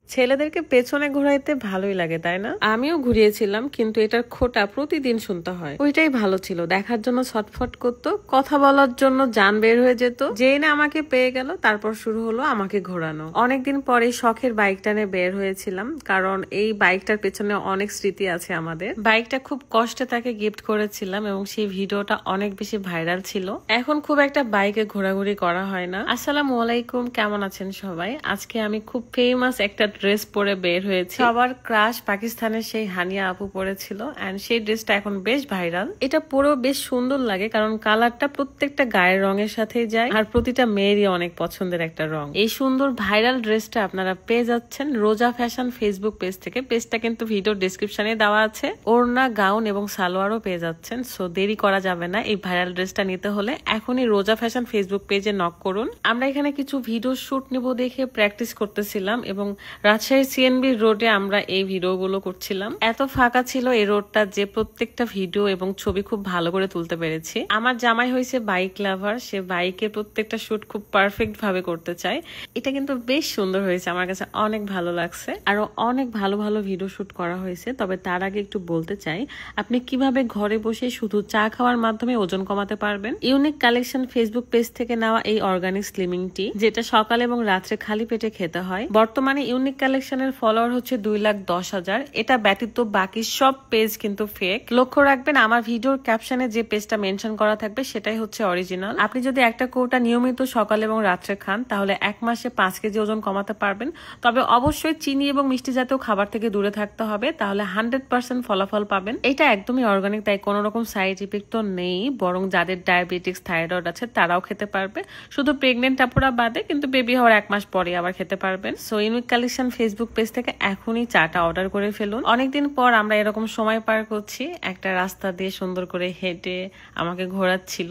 ছেলেদেরকে পেছনে ঘোরাইতে ভালোই লাগে তাই না? আমিও ঘুরিয়েছিলাম, কিন্তু এটার খোটা প্রতিদিন শুনতে হয়। ওইটাই ভালো ছিল, দেখার জন্য ছটফট করতো, কথা বলার জন্য জান বের হয়ে যেত। যেই না আমাকে পেয়ে গেল তারপর শুরু হলো আমাকে ঘোরানো। অনেকদিন পরে শখের বাইকটা নিয়ে বের হয়েছিলাম, কারণ এই বাইকটার পেছনে অনেক স্মৃতি আছে আমাদের। বাইকটা খুব কষ্টে তাকে গিফট করেছিলাম এবং সেই ভিডিওটা অনেক বেশি ভাইরাল ছিল। এখন খুব একটা বাইকে ঘোরাঘুরি করা হয় না। আসসালামু আলাইকুম, কেমন আছেন সবাই? আজকে আমি খুব ফেমাস একটা ড্রেস পরে বের হয়েছে। সবার ক্রাশ পাকিস্তানের সেই হানিয়া আপু পরেছিল, এন্ড সেই ড্রেসটা এখন বেশ ভাইরাল। এটা পরেও বেশ সুন্দর লাগে, কারণ কালারটা প্রত্যেকটা গায়ের রঙের সাথেই যায়, আর প্রতিটা মেয়েরই অনেক পছন্দের একটা রং। এই সুন্দর ভাইরাল ড্রেসটা আপনারা পেয়ে যাচ্ছেন রোজা ফ্যাশন ফেসবুক পেজ থেকে। পেজটা কিন্তু ভিডিও ডেসক্রিপশনে দেওয়া আছে। ওড়না, গাউন এবং সালোয়ারও পেয়ে যাচ্ছেন। সো দেরি করা যাবে না, এই ভাইরাল ড্রেসটা নিতে হলে এখনই রোজা ফ্যাশন ফেসবুক পেজে নক করুন। আমরা এখানে কিছু ভিডিও শুট নিব দেখে প্র্যাকটিস করতেছিলাম, এবং রাজশাহীর সিএনবি রোডে আমরা এই ভিডিওগুলো করছিলাম। এত ফাঁকা ছিল এই রোডটা যে প্রত্যেকটা ভিডিও এবং ছবি খুব ভালো করে তুলতে পেরেছি। আমার জামাই হয়েছে বাইক লাভার, সে বাইকের প্রত্যেকটা শুট খুব পারফেক্ট ভাবে করতে চায়। এটা কিন্তু বেশ সুন্দর হয়েছে, আমার কাছে অনেক ভালো লাগছে। আরো অনেক ভালো ভালো ভিডিও শুট করা হয়েছে। তবে তার আগে একটু বলতে চাই, আপনি কিভাবে ঘরে বসে শুধু চা খাওয়ার মাধ্যমে ওজন কমাতে পারবেন। ইউনিক কালেকশন ফেসবুক পেজ থেকে নেওয়া এই অর্গানিক স্লিমিং টি, যেটা সকালে এবং রাত্রে খালি পেটে খেতে হয়। বর্তমানে ইউনিক কালেকশনের ফলোয়ার হচ্ছে 2,10,000। এটা ব্যতীত বাকি সব পেজ কিন্তু ফেক। লক্ষ্য রাখবেন, আমার ভিডিওর ক্যাপশনে যে পেজটা মেনশন করা থাকবে সেটাই হচ্ছে অরিজিনাল। আপনি যদি একটা কৌটা নিয়মিত সকাল এবং রাত্রে খান, তাহলে 1 মাসে 5 কেজি ওজন কমাতে পারবেন। তবে অবশ্যই চিনি এবং মিষ্টি জাতীয় খাবার থেকে দূরে থাকতে হবে, তাহলে 100% ফলাফল পাবেন। এটা একদমই অর্গানিক, তাই কোনো রকম সাইড ইফেক্ট তো নেই। বরং যাদের ডায়াবেটিক্স, থাইরয়েড আছে তারাও খেতে পারবে, শুধু প্রেগনেন্ট আপুরা বাদে। কিন্তু বেবি হওয়ার 1 মাস পরে আবার খেতে পারবেন। So unique collection Facebook page থেকে এখনই চাটা অর্ডার করে ফেলুন। অনেকদিন পর আমরা এরকম সময় পার করছি। একটা রাস্তা দিয়ে সুন্দর করে হেঁটে আমাকে ঘোরাচ্ছিল।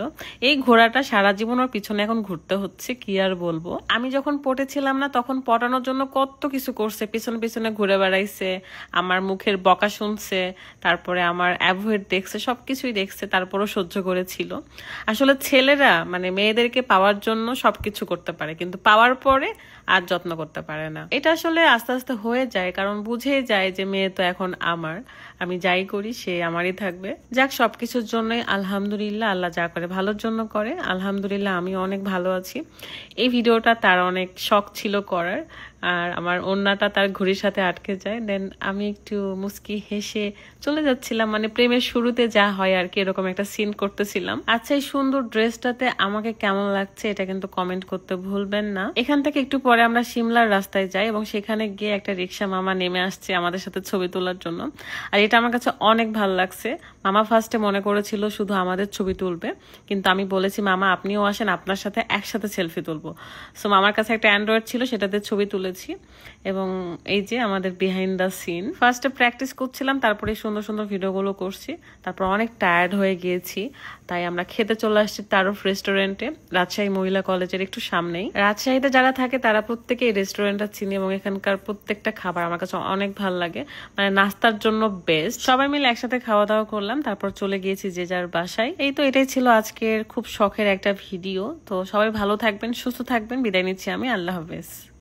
এই ঘোড়াটা সারা জীবন ওর পিছনে এখন ঘুরতে হচ্ছে, কি আর বলবো। আমি যখন পটেছিলাম না, তখন পটানোর জন্য কত কিছু করছে, পিছনে পিছনে ঘুরে বেড়াইছে, আমার মুখের বকা শুনছে, তারপরে আমার অ্যাভয়েড দেখছে, সবকিছুই দেখছে, তারপরও সহ্য করেছিল। আসলে ছেলেরা মানে মেয়েদেরকে পাওয়ার জন্য সবকিছু করতে পারে, কিন্তু পাওয়ার পরে আর যত্ন করতে পারে না। এটা আসলে আস্তে আস্তে হয়ে যায়, কারণ বুঝে যায় যে মেয়ে তো এখন আমার, আমি যাই করি সে আমারই থাকবে। যাক, সবকিছুর জন্যই আলহামদুলিল্লাহ, আল্লাহ যা করে ভালোর জন্য করে। আলহামদুলিল্লাহ আমি অনেক ভালো আছি। এই ভিডিওটা তার অনেক শখ ছিল করার, আর আমার ওড়নাটা তার ঘড়ির সাথে আটকে যায়। দেন আমি একটু মুস্কি হেসে চলে যাচ্ছিলাম, মানে প্রেমের শুরুতে যা হয় আর কি, এরকম একটা সিন করতেছিলাম। আচ্ছা, এই সুন্দর ড্রেসটাতে আমাকে কেমন লাগছে এটা কিন্তু কমেন্ট করতে ভুলবেন না। এখান থেকে একটু পরে আমরা সিমলার রাস্তায় যাই, এবং সেখানে গিয়ে একটা রিক্সা মামা নেমে আসছে আমাদের সাথে ছবি তোলার জন্য। আর এটা আমার কাছে অনেক ভালো লাগছে। মামা ফার্স্টে মনে করেছিল শুধু আমাদের ছবি তুলবে, কিন্তু আমি বলেছি মামা আপনিও আসেন, আপনার সাথে একসাথে সেলফি তুলবো। সো মামার কাছে একটা অ্যান্ড্রয়েড ছিল, সেটাতে ছবি তুলেছি। এবং এই যে আমাদের বিহাইন্ড দ্য সিন। ফার্স্টে প্র্যাকটিস করছিলাম, তারপরে সুন্দর সুন্দর ভিডিওগুলো করছি। তারপর অনেক টায়ার্ড হয়ে গিয়েছি, তাই আমরা খেতে চলে আসছি তারফ রেস্টুরেন্টে, রাজশাহী মহিলা কলেজের একটু সামনেই। রাজশাহীতে যারা থাকে তারা প্রত্যেকে এই রেস্টুরেন্টটা চিনি, এবং এখানকার প্রত্যেকটা খাবার আমার কাছে অনেক ভালো লাগে, মানে নাস্তার জন্য বেস্ট। সবাই মিলে একসাথে খাওয়া দাওয়া করলাম, তারপর চলে গিয়েছি যে যার বাসায়। এই তো, এটাই ছিল আজকের খুব শখের একটা ভিডিও। তো সবাই ভালো থাকবেন, সুস্থ থাকবেন, বিদায় নিচ্ছি আমি। আল্লাহ হাফেজ।